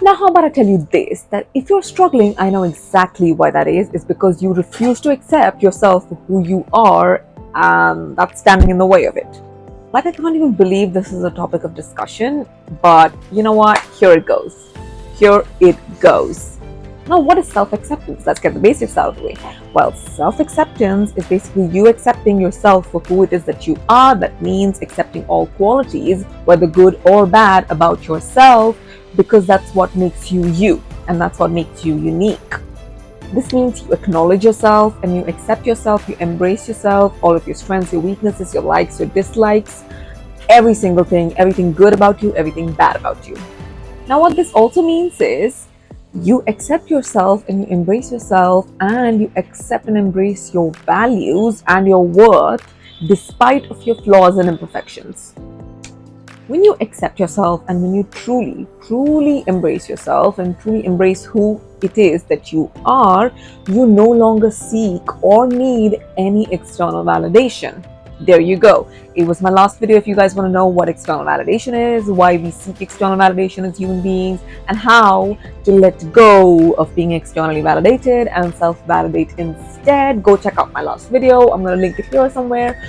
Now, how about I tell you this, that if you're struggling, I know exactly why that is because you refuse to accept yourself for who you are, and that's standing in the way of it. Like, I can't even believe this is a topic of discussion, but you know what? Here it goes. Here it goes. Now, what is self acceptance? Let's get the basics out of the way. Well, self acceptance is basically you accepting yourself for who it is that you are. That means accepting all qualities, whether good or bad, about yourself, because that's what makes you you, and that's what makes you unique. This means you acknowledge yourself and you accept yourself, you embrace yourself, all of your strengths, your weaknesses, your likes, your dislikes, every single thing, everything good about you, everything bad about you. Now, what this also means is you accept yourself and you embrace yourself and you accept and embrace your values and your worth despite of your flaws and imperfections. When you accept yourself and when you truly embrace yourself and truly embrace who it is that you are, you no longer seek or need any external validation. There you go. It was my last video. If you guys want to know what external validation is, why we seek external validation as human beings, and how to let go of being externally validated and self-validate instead, go check out my last video. I'm going to link it here somewhere.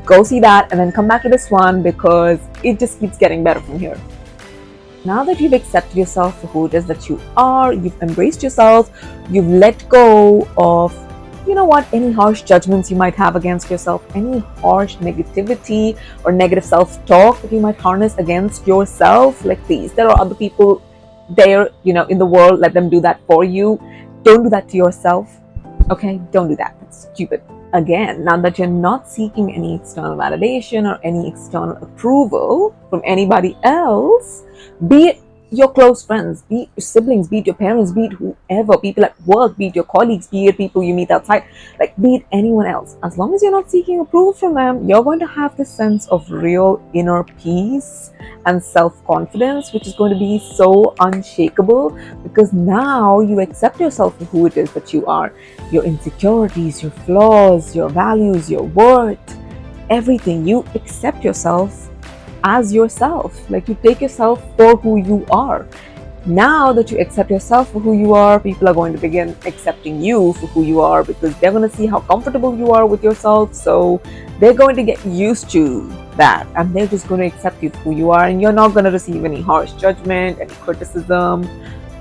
Go see that and then come back to this one because it just keeps getting better from here. Now that you've accepted yourself for who it is that you are, you've embraced yourself, you've let go of, any harsh judgments you might have against yourself, any harsh negativity or negative self-talk that you might harness against yourself. Like, please, there are other people there, in the world. Let them do that for you. Don't do that to yourself. Okay? Don't do that. That's stupid. Again, now that you're not seeking any external validation or any external approval from anybody else, be it your close friends, be it your siblings, be it your parents, be it whoever, people at work, be it your colleagues, be it people you meet outside, like be it anyone else. As long as you're not seeking approval from them, you're going to have this sense of real inner peace and self-confidence, which is going to be so unshakable because now you accept yourself for who it is that you are. Your insecurities, your flaws, your values, your worth, everything. You accept yourself as yourself. Like, you take yourself for who you are. Now that you accept yourself for who you are, people are going to begin accepting you for who you are because they're going to see how comfortable you are with yourself. So they're going to get used to that and they're just going to accept you for who you are, and you're not going to receive any harsh judgment, any criticism,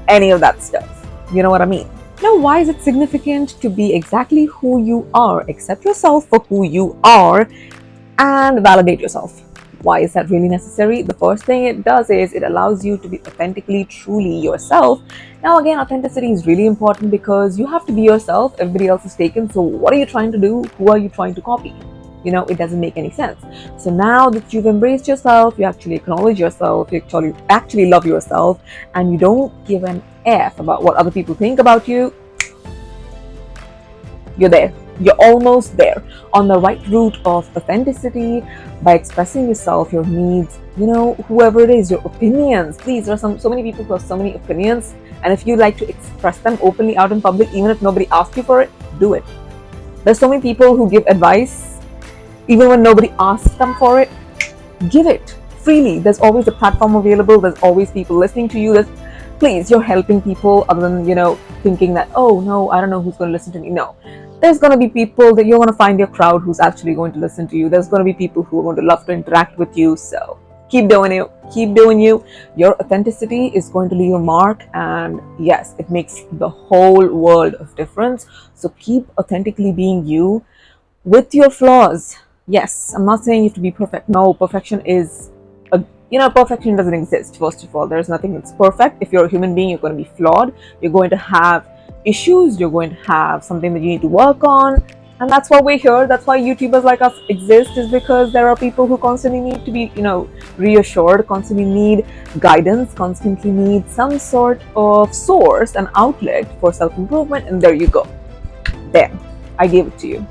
any of that stuff. You know what I mean? Now, why is it significant to be exactly who you are? Accept yourself for who you are and validate yourself. Why is that really necessary? The first thing it does is it allows you to be authentically, truly yourself. Now, again, authenticity is really important because you have to be yourself. Everybody else is taken. So what are you trying to do? Who are you trying to copy? It doesn't make any sense. So now that you've embraced yourself, you actually acknowledge yourself, you actually love yourself, and you don't give an F about what other people think about you, you're there. You're almost there on the right route of authenticity by expressing yourself, your needs, whoever it is, your opinions. Please, there are so many people who have so many opinions, and if you like to express them openly out in public, even if nobody asks you for it, do it. There's so many people who give advice even when nobody asks them for it. Give it freely. There's always a platform available. There's always people listening to you. Please, you're helping people other than, thinking that, oh no, I don't know who's going to listen to me. No, there's going to be people that you're going to find your crowd who's actually going to listen to you. There's going to be people who are going to love to interact with you. So keep doing it. Keep doing you. Your authenticity is going to leave a mark, and yes, it makes the whole world of difference. So keep authentically being you with your flaws. Yes, I'm not saying you have to be perfect. No, perfection doesn't exist. First of all, there's nothing that's perfect. If you're a human being, you're going to be flawed. You're going to have issues. You're going to have something that you need to work on. And that's why we're here. That's why YouTubers like us exist, is because there are people who constantly need to be, reassured, constantly need guidance, constantly need some sort of source, an outlet for self-improvement. And there you go. There, I gave it to you.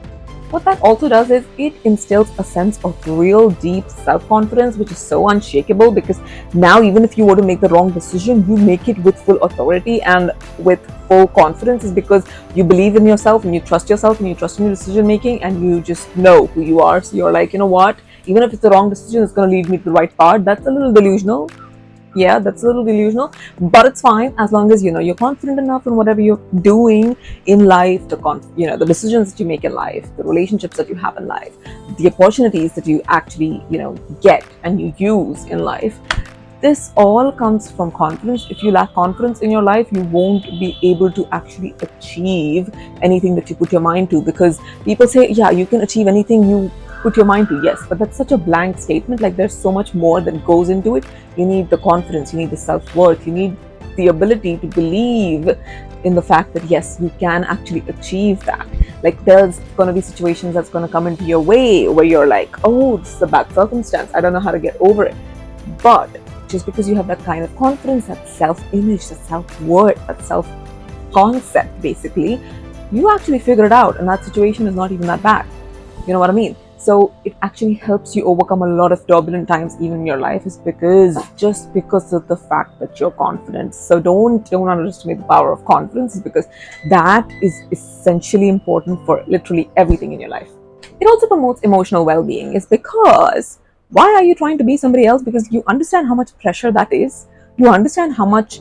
What that also does is it instills a sense of real deep self-confidence, which is so unshakable because now even if you were to make the wrong decision, you make it with full authority and with full confidence, is because you believe in yourself and you trust yourself and you trust in your decision making and you just know who you are. So you're like, you know what, even if it's the wrong decision, it's going to lead me to the right path. That's a little delusional. Yeah, that's a little delusional, but it's fine as long as you're confident enough in whatever you're doing in life, the decisions that you make in life, the relationships that you have in life, the opportunities that you actually get and you use in life. This all comes from confidence. If you lack confidence in your life, you won't be able to actually achieve anything that you put your mind to, because people say, yeah, you can achieve anything you put your mind to. Yes, but that's such a blank statement. Like, there's so much more that goes into it. You need the confidence, you need the self-worth, you need the ability to believe in the fact that yes, you can actually achieve that. Like, there's going to be situations that's going to come into your way where you're like, oh, this is a bad circumstance, I don't know how to get over it. But just because you have that kind of confidence, that self-image, that self-worth, that self-concept, basically, you actually figure it out, and that situation is not even that bad. You know what I mean? So it actually helps you overcome a lot of turbulent times even in your life, is just because of the fact that you're confident. So don't underestimate the power of confidence, because that is essentially important for literally everything in your life. It also promotes emotional well-being, is because why are you trying to be somebody else? Because you understand how much pressure that is. You understand how much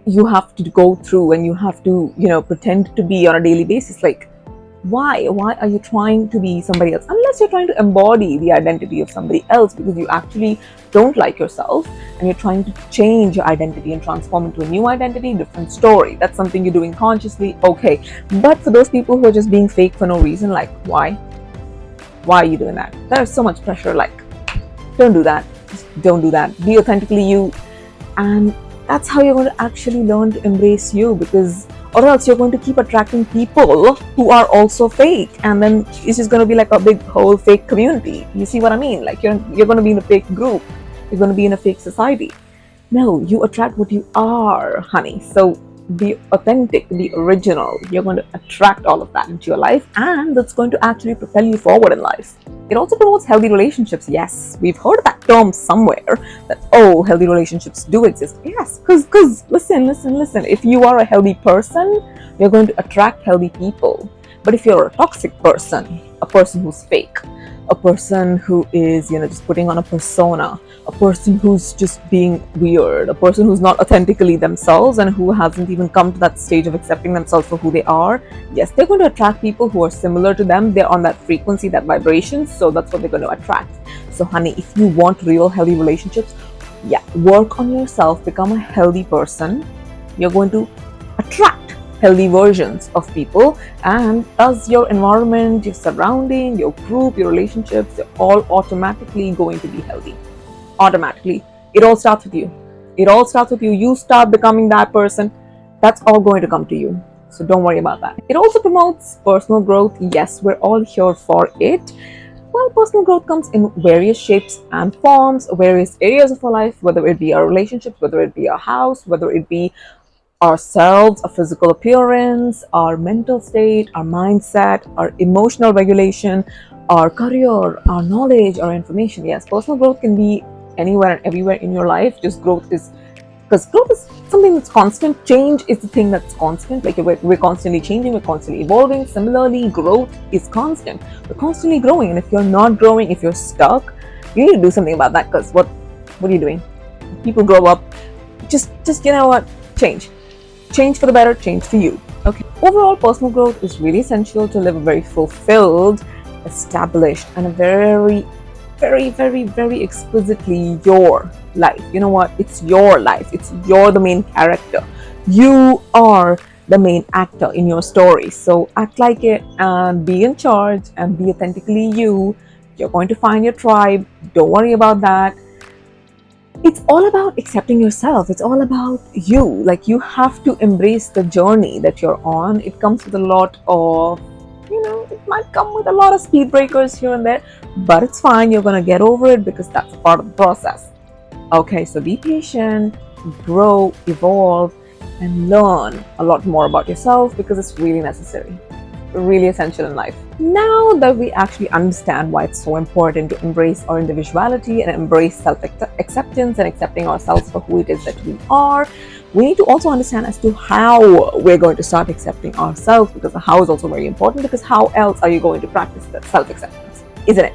you have to go through, and you have to pretend to be on a daily basis. Like, why are you trying to be somebody else, unless you're trying to embody the identity of somebody else because you actually don't like yourself and you're trying to change your identity and transform into a new identity, different story. That's something you're doing consciously, okay. But for those people who are just being fake for no reason, like, why are you doing that? There's so much pressure. Like, don't do that. Just don't do that. Be authentically you, and that's how you're going to actually learn to embrace you, because or else you're going to keep attracting people who are also fake, and then it's just going to be like a big whole fake community. You see what I mean? Like, you're going to be in a fake group, you're going to be in a fake society. No, you attract what you are, honey. So be authentic, be original. You're going to attract all of that into your life, and that's going to actually propel you forward in life. It also promotes healthy relationships. Yes, we've heard that term somewhere, that healthy relationships do exist. Yes, because listen. If you are a healthy person, you're going to attract healthy people. But if you're a toxic person, a person who's fake, a person who is just putting on a persona, a person who's just being weird, a person who's not authentically themselves and who hasn't even come to that stage of accepting themselves for who they are, yes, they're going to attract people who are similar to them. They're on that frequency, that vibration, so that's what they're going to attract. So honey, if you want real healthy relationships, yeah, work on yourself, become a healthy person. You're going to attract healthy versions of people, and thus your environment, your surrounding, your group, your relationships, they're all automatically going to be healthy. Automatically. It all starts with you. You start becoming that person, that's all going to come to you. So don't worry about that. It also promotes personal growth. Yes, we're all here for it. Well, personal growth comes in various shapes and forms, various areas of our life, whether it be our relationships, whether it be our house, whether it be ourselves, our physical appearance, our mental state, our mindset, our emotional regulation, our career, our knowledge, our information. Yes, personal growth can be anywhere and everywhere in your life. Just growth is, because growth is something that's constant. Change is the thing that's constant. Like, we're constantly changing, we're constantly evolving. Similarly, growth is constant. We're constantly growing, and if you're not growing, if you're stuck, you need to do something about that. Because what are you doing? People grow up. Just change for the better, change for you. Okay. Overall, personal growth is really essential to live a very fulfilled, established, and a very, very, very, very exquisitely your life. You know what? It's your life. You're the main character. You are the main actor in your story. So act like it and be in charge and be authentically you. You're going to find your tribe. Don't worry about that. It's all about accepting yourself. It's all about you. Like, you have to embrace the journey that you're on. It comes with a lot of, it might come with a lot of speed breakers here and there, but it's fine. You're going to get over it, because that's part of the process. Okay, so be patient, grow, evolve, and learn a lot more about yourself, because it's really necessary, really essential in life. Now that we actually understand why it's so important to embrace our individuality and embrace self-acceptance and accepting ourselves for who it is that we are, we need to also understand as to how we're going to start accepting ourselves, because the how is also very important, because how else are you going to practice that self-acceptance, isn't it?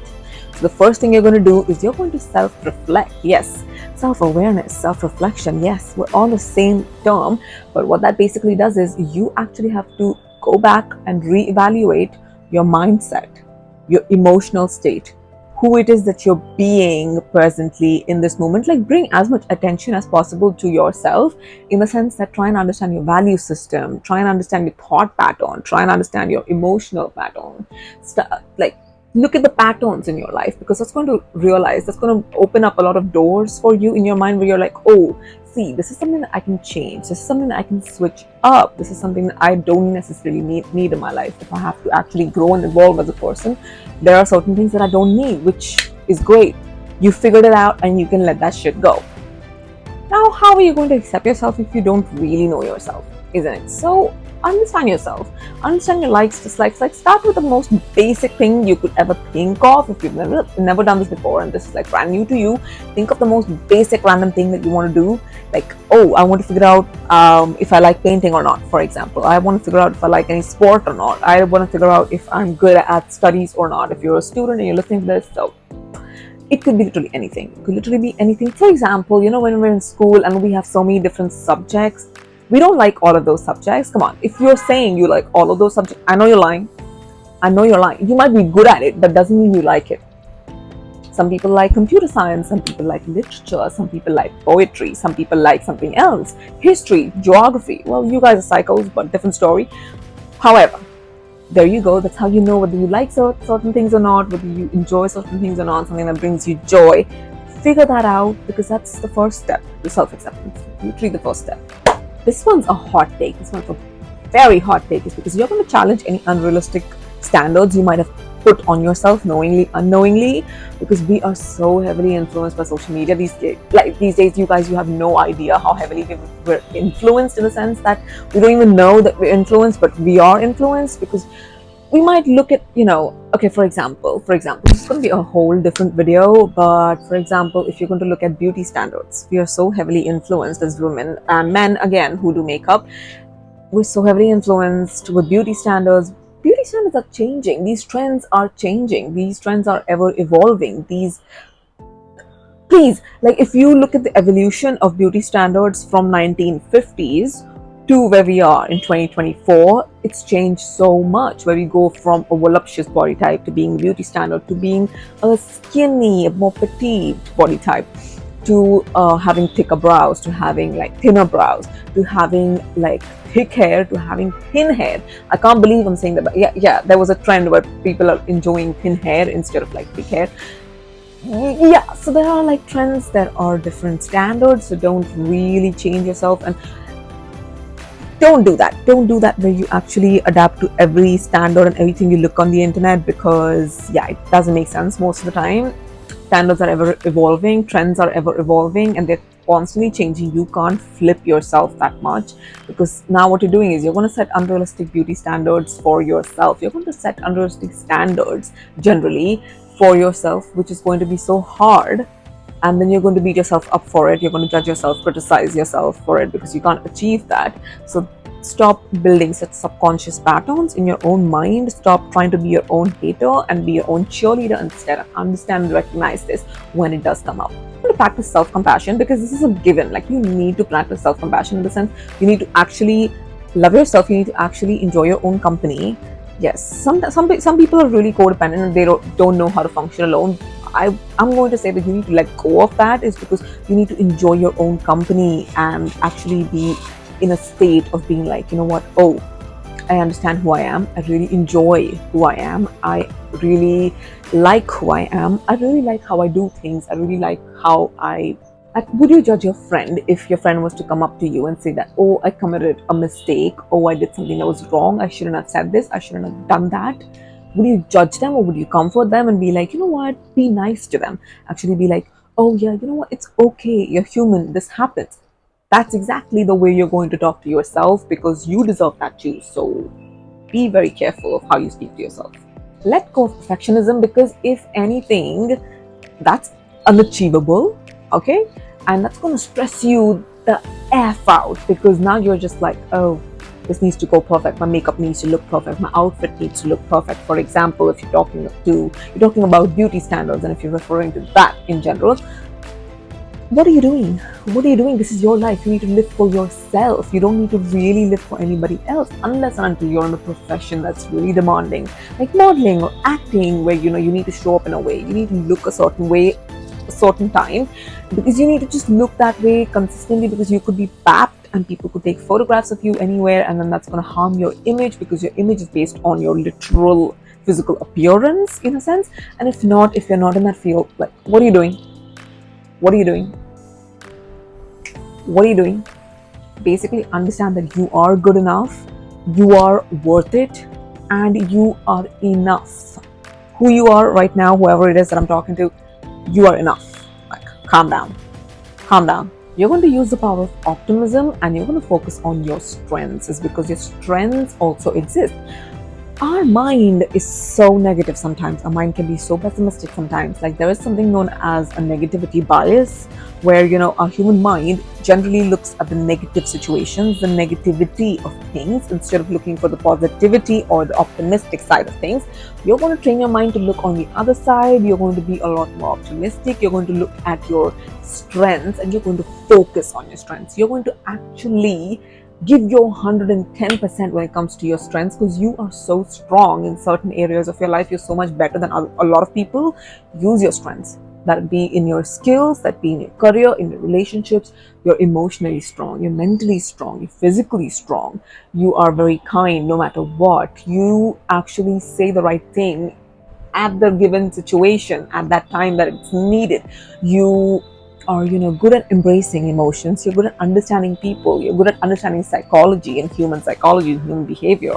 So the first thing you're going to do is you're going to self-reflect. Yes, self-awareness, self-reflection. Yes, we're all the same term, but what that basically does is you actually have to go back and reevaluate your mindset, your emotional state, who it is that you're being presently in this moment. Like, bring as much attention as possible to yourself, in the sense that try and understand your value system, try and understand your thought pattern, try and understand your emotional pattern. Like, look at the patterns in your life, because that's going to open up a lot of doors for you in your mind, where you're like, oh, see, this is something that I can change, this is something that I can switch up, this is something that I don't necessarily need in my life. If I have to actually grow and evolve as a person, there are certain things that I don't need, which is great. You figured it out and you can let that shit go. Now, how are you going to accept yourself if you don't really know yourself, isn't it? So understand yourself, understand your likes, dislikes. Like, start with the most basic thing you could ever think of. If you've never done this before and this is like brand new to you, think of the most basic random thing that you want to do. Like, oh, I want to figure out if I like painting or not, for example. I want to figure out if I like any sport or not. I want to figure out if I'm good at studies or not. If you're a student and you're listening to this, so it could be literally anything. It could literally be anything. For example, when we're in school and we have so many different subjects, we don't like all of those subjects. Come on, if you're saying you like all of those subjects, I know you're lying. You might be good at it, but doesn't mean you like it. Some people like computer science, some people like literature, some people like poetry, some people like something else, history, geography. Well, you guys are psychos, but different story. However, there you go. That's how you know whether you like certain things or not, whether you enjoy certain things or not, something that brings you joy. Figure that out, because that's the first step to self-acceptance. Literally the first step. This one's a hot take. This one's a very hot take, is because you're going to challenge any unrealistic standards you might have put on yourself, knowingly, unknowingly, because we are so heavily influenced by social media these days. Like, these days, you guys, you have no idea how heavily we're influenced, in the sense that we don't even know that we're influenced, but we are influenced, because we might look at, okay, for example, this is going to be a whole different video, but for example, if you're going to look at beauty standards, we are so heavily influenced as women and men, again, who do makeup. We're so heavily influenced with beauty standards. Beauty standards are changing. These trends are changing. These trends are ever evolving. Please, like, if you look at the evolution of beauty standards from 1950s to where we are in 2024, it's changed so much, where we go from a voluptuous body type to being beauty standard, to being a skinny, more petite body type, to having thicker brows, to having like thinner brows, to having like thick hair, to having thin hair. I can't believe I'm saying that, but yeah, there was a trend where people are enjoying thin hair instead of like thick hair. Yeah, so there are like trends, there are different standards, so don't really change yourself, and don't do that where you actually adapt to every standard and everything you look on the internet, because yeah, it doesn't make sense most of the time. Standards are ever evolving, trends are ever evolving, and they're constantly changing. You can't flip yourself that much, because now what you're doing is you're going to set unrealistic beauty standards for yourself. You're going to set unrealistic standards generally for yourself, which is going to be so hard, and then you're going to beat yourself up for it. You're going to judge yourself, criticize yourself for it, because you can't achieve that. So stop building such subconscious patterns in your own mind. Stop trying to be your own hater and be your own cheerleader instead. Understand and recognize this when it does come up. I'm going to practice self-compassion, because this is a given. Like, you need to practice self-compassion, in the sense you need to actually love yourself. You need to actually enjoy your own company. Yes, some people are really codependent and they don't know how to function alone. I'm going to say that you need to let go of that, is because you need to enjoy your own company and actually be in a state of being like, you know what, oh, I understand who I am. I really enjoy who I am. I really like who I am. I really like how I do things. I really like how would you judge your friend if your friend was to come up to you and say that, oh, I committed a mistake, oh, I did something that was wrong, I shouldn't have said this, I shouldn't have done that? Would you judge them, or would you comfort them and be like, you know what, be nice to them? Actually be like, oh yeah, you know what, it's okay, you're human, this happens. That's exactly the way you're going to talk to yourself, because you deserve that too. So be very careful of how you speak to yourself. Let go of perfectionism, because if anything, that's unachievable, okay? And that's going to stress you the F out, because now you're just like, oh, this needs to go perfect, my makeup needs to look perfect, my outfit needs to look perfect. For example, if you're talking about beauty standards, and if you're referring to that in general, what are you doing? What are you doing? This is your life. You need to live for yourself. You don't need to really live for anybody else unless and until you're in a profession that's really demanding, like modeling or acting, where you need to show up in a way. You need to look a certain way, a certain time, because you need to just look that way consistently, because you could be papped and people could take photographs of you anywhere, and then that's going to harm your image, because your image is based on your literal physical appearance in a sense. And if you're not in that field, like, what are you doing? What are you doing? What are you doing? Basically, understand that you are good enough, you are worth it, and you are enough. Who you are right now, whoever it is that I'm talking to, you are enough. Like, calm down. Calm down. You're going to use the power of optimism, and you're going to focus on your strengths, is because your strengths also exist. Our mind is so negative sometimes. Our mind can be so pessimistic sometimes. Like, there is something known as a negativity bias, where our human mind generally looks at the negative situations, the negativity of things, instead of looking for the positivity or the optimistic side of things. You're going to train your mind to look on the other side. You're going to be a lot more optimistic. You're going to look at your strengths, and you're going to focus on your strengths. You're going to actually give your 110% when it comes to your strengths, because you are so strong in certain areas of your life. You're so much better than a lot of people. Use your strengths. That be in your skills, that be in your career, in your relationships. You're emotionally strong, you're mentally strong, you're physically strong. You are very kind no matter what. You actually say the right thing at the given situation, at that time that it's needed. You are good at embracing emotions. You're good at understanding people. You're good at understanding psychology and human psychology and human behavior.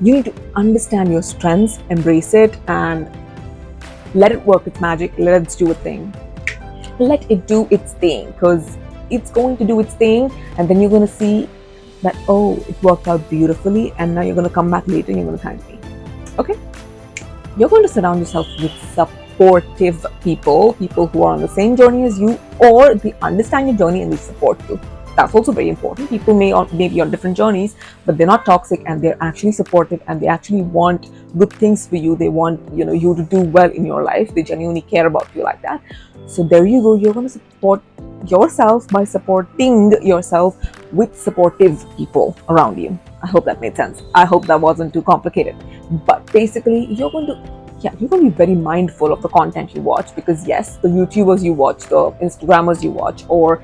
You need to understand your strengths, embrace it, and let it work its magic. Let it do its thing. Let it do its thing, because it's going to do its thing, and then you're going to see that, oh, it worked out beautifully, and now you're going to come back later and you're going to thank me. Okay? You're going to surround yourself with supportive people who are on the same journey as you, or they understand your journey and they support you. That's also very important. People may be on different journeys, but they're not toxic, and they're actually supportive, and they actually want good things for you. They want you to do well in your life. They genuinely care about you like that. So there you go. You're going to support yourself by supporting yourself with supportive people around you. I hope that made sense. I hope that wasn't too complicated. But basically, you're going to be very mindful of the content you watch, because yes, the YouTubers you watch, the Instagrammers you watch, or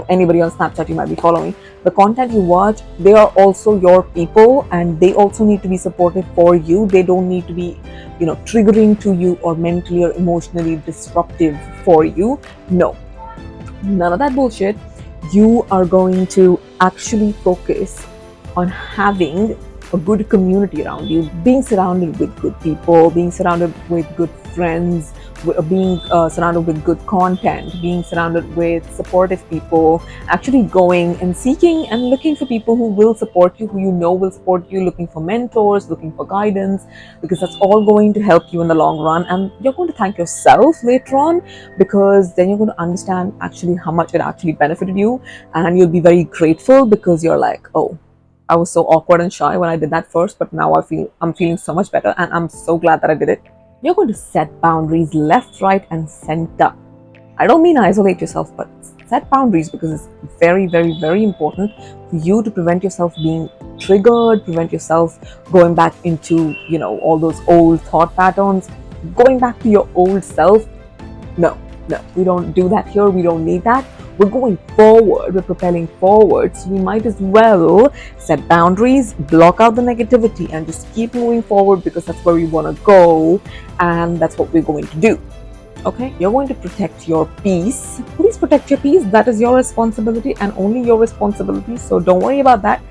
anybody on Snapchat you might be following, the content you watch, they are also your people, and they also need to be supportive for you. They don't need to be triggering to you or mentally or emotionally disruptive for you. No, none of that bullshit. You are going to actually focus on having a good community around you, being surrounded with good people, being surrounded with good friends, being surrounded with good content, being surrounded with supportive people, actually going and seeking and looking for people who will support you, who will support you, looking for mentors, looking for guidance, because that's all going to help you in the long run. And you're going to thank yourself later on, because then you're going to understand actually how much it actually benefited you, and you'll be very grateful, because you're like, oh, I was so awkward and shy when I did that first, but now I'm feeling so much better, and I'm so glad that I did it. You're going to set boundaries left, right, and center. I don't mean isolate yourself, but set boundaries, because it's very, very, very important for you to prevent yourself being triggered, prevent yourself going back into, all those old thought patterns, going back to your old self. No, we don't do that here. We don't need that. We're going forward, we're propelling forward, so we might as well set boundaries, block out the negativity, and just keep moving forward, because that's where we want to go, and that's what we're going to do. Okay, you're going to protect your peace. Please protect your peace. That is your responsibility, and only your responsibility, so don't worry about that.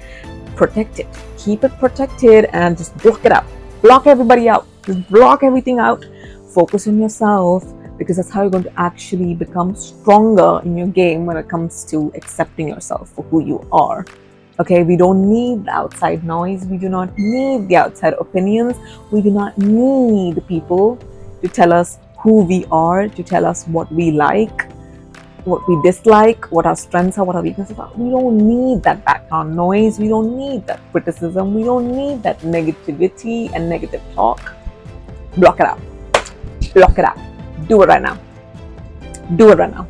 Protect it, keep it protected, and just block it out. Block everybody out. Just block everything out. Focus on yourself, because that's how you're going to actually become stronger in your game when it comes to accepting yourself for who you are. Okay, we don't need the outside noise. We do not need the outside opinions. We do not need people to tell us who we are, to tell us what we like, what we dislike, what our strengths are, what our weaknesses are. We don't need that background noise. We don't need that criticism. We don't need that negativity and negative talk. Block it out. Block it out. Do it right now. Do it right now.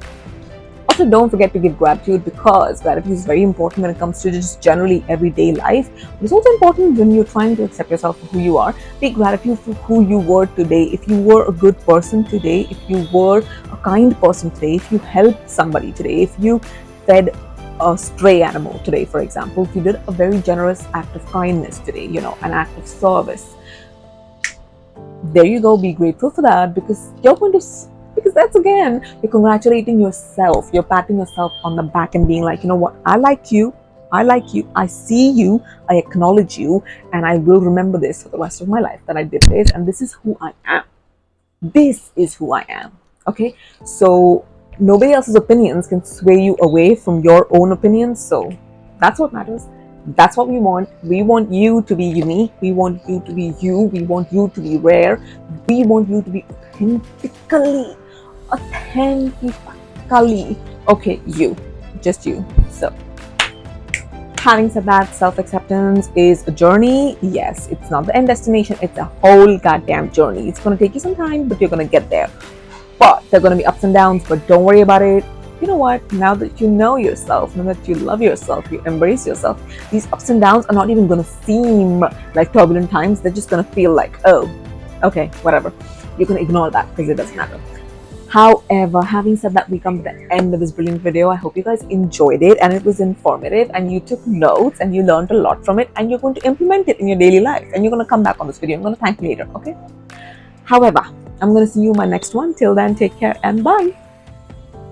Also, don't forget to give gratitude, because gratitude is very important when it comes to just generally everyday life. But it's also important when you're trying to accept yourself for who you are. Take gratitude for who you were today. If you were a good person today, if you were a kind person today, if you helped somebody today, if you fed a stray animal today, for example, if you did a very generous act of kindness today, an act of service, there you go. Be grateful for that, because you're going to, because that's, again, you're congratulating yourself, you're patting yourself on the back and being like, you know what, I like you, I see you, I acknowledge you, and I will remember this for the rest of my life, that I did this, and this is who I am. This is who I am. Okay, so nobody else's opinions can sway you away from your own opinions. So that's what matters. That's what we want. We want you to be unique. We want you to be you. We want you to be rare. We want you to be authentically, okay, you, just you. So, having said that, self-acceptance is a journey. Yes, it's not the end destination. It's a whole goddamn journey. It's going to take you some time, but you're going to get there. But there are going to be ups and downs, but don't worry about it. You know what? Now that you know yourself, now that you love yourself, you embrace yourself, these ups and downs are not even going to seem like turbulent times. They're just going to feel like, oh, okay, whatever. You can ignore that because it doesn't matter. However, having said that, we come to the end of this brilliant video. I hope you guys enjoyed it and it was informative and you took notes and you learned a lot from it, and you're going to implement it in your daily life, and you're going to come back on this video. I'm going to thank you later, okay? However, I'm going to see you in my next one. Till then, take care and bye.